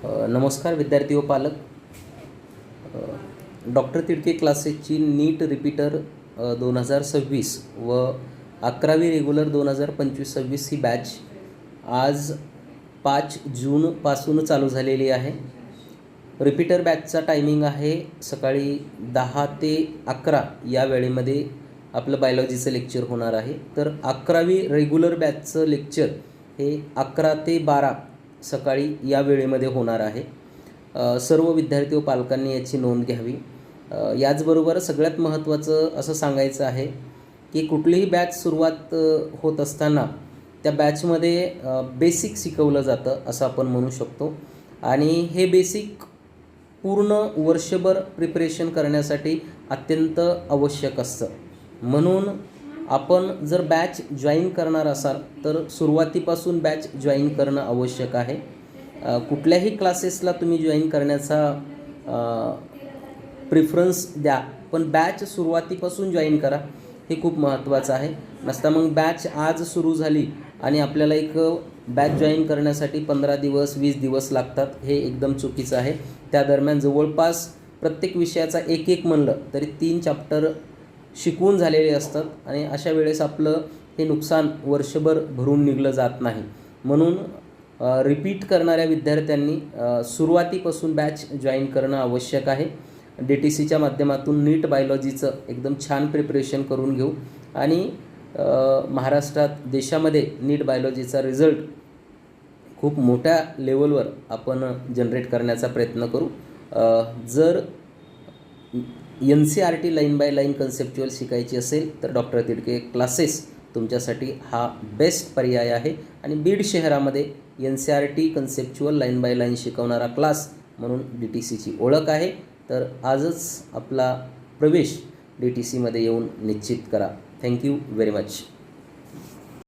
नमस्कार विद्यार्थी व पालक. डॉक्टर तिडके क्लासेसची नीट रिपीटर 2026 व 11वी रेग्युलर 2025-26 ही बॅच आज 5 जूनपासून चालू झालेली आहे. रिपीटर बॅचचा टायमिंग आहे सकाळी 10 ते 11 या वेळेमध्ये आपलं बायोलॉजीचं लेक्चर होणार आहे. तर 11वी रेग्युलर बॅचचं लेक्चर हे 11 ते 12 सकाळी या वेळेमध्ये होणार आहे. सर्व विद्यार्थी व पालकांनी याची नोंद घ्यावी. याचबरोबर सगळ्यात महत्त्वाचं असं सांगायचं आहे की कुठलीही बॅच सुरुवात होत असताना त्या बॅचमध्ये बेसिक शिकवलं जातं असं आपण म्हणू शकतो. आणि हे बेसिक पूर्ण वर्षभर प्रिपरेशन करण्यासाठी अत्यंत आवश्यक असतं. म्हणून आपण जर बॅच जॉईन करणार असाल तर सुरुवातीपासून बॅच जॉईन करणं आवश्यक आहे. कुठल्याही क्लासेसला तुम्ही जॉईन करण्याचा प्रिफरन्स द्या, पण बॅच सुरुवातीपासून जॉईन करा, हे खूप महत्त्वाचं आहे. नसता मग बॅच आज सुरू झाली आणि आपल्याला एक बॅच जॉईन करण्यासाठी 15 दिवस 20 दिवस लागतात, हे एकदम चुकीचं आहे. त्या दरम्यान जवळपास प्रत्येक विषयाचा एक म्हणलं तरी 3 चॅप्टर शिकवून झालेले असतात आणि अशा वेळेस आपलं हे नुकसान वर्षभर भरून निघलं जात नाही. म्हणून रिपीट करणाऱ्या विद्यार्थ्यांनी सुरुवातीपासून बॅच जॉईन करणं आवश्यक आहे. DTCच्या माध्यमातून नीट बायोलॉजीचं एकदम छान प्रिपरेशन करून घेऊ आणि महाराष्ट्रात देशामध्ये नीट बायोलॉजीचा रिझल्ट खूप मोठ्या लेवलवर आपण जनरेट करण्याचा प्रयत्न करू. जर NCERT line by line conceptual शिकायची असेल तर डॉक्टर तिडके क्लासेस तुमच्यासाठी हा बेस्ट पर्याय आहे. आणि बीड शहरामध्ये NCERT conceptual line by line शिकवणारा क्लास म्हणून DTCची ओळख आहे. तर आजच आपला प्रवेश DTCमध्ये येऊन निश्चित करा. Thank you very much.